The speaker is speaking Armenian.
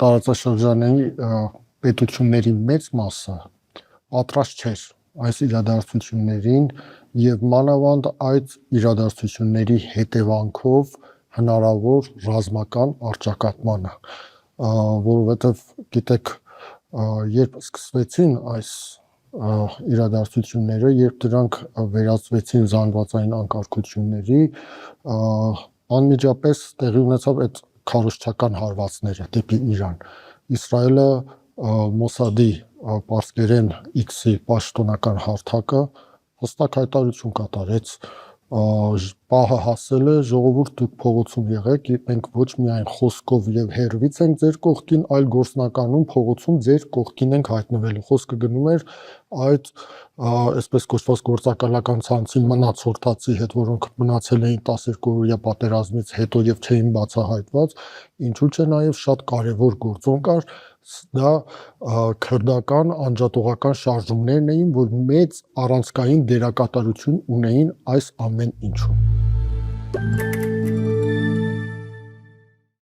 տարածաշրջանի պետությունների մեծ մասը պատրաստ չէր այս իրադարձություններին եւ մանավանդ այդ իրադարձությունների հետևանքով հնարավոր ռազմական առճակատմանը, որովհետեւ գիտեք, երբ սկսվեցին այս իրադարձությունները, երբ դրանք վերածվեցին զանգվածային անկարգությունների, անմիջապես տեղի ունեցավ այդ քարոզչական հարվածները դեպի Իրան։ Իսրայելը Մոսադի պարսկերեն X-ի պաշտոնական հարթակը հստակ հայտարարություն կատարեց, պահը հասել է, ժողովուրդ դուք փողոցում եղեք, մենք ոչ միայն խոսքով եւ հերվից ենք ձեր կողքին, այլ գործնականում փողոցում ձեր կողքին ենք հայտնվելու։ Խոսքը գնում էր այդ այսպես կոչված գործակալական ցանցի մնացորդացի հետ, որոնք մնացել էին 12-օրյա պատերազմից հետո եւ չէին բացահայտված, ինչու՞ չէ նաեւ շատ կարեւոր գործոն կար, դա քրդական անջատողական շարժումներն էին, որ մեծ առանցքային դերակատարություն ունեին այս ամեն ինչում։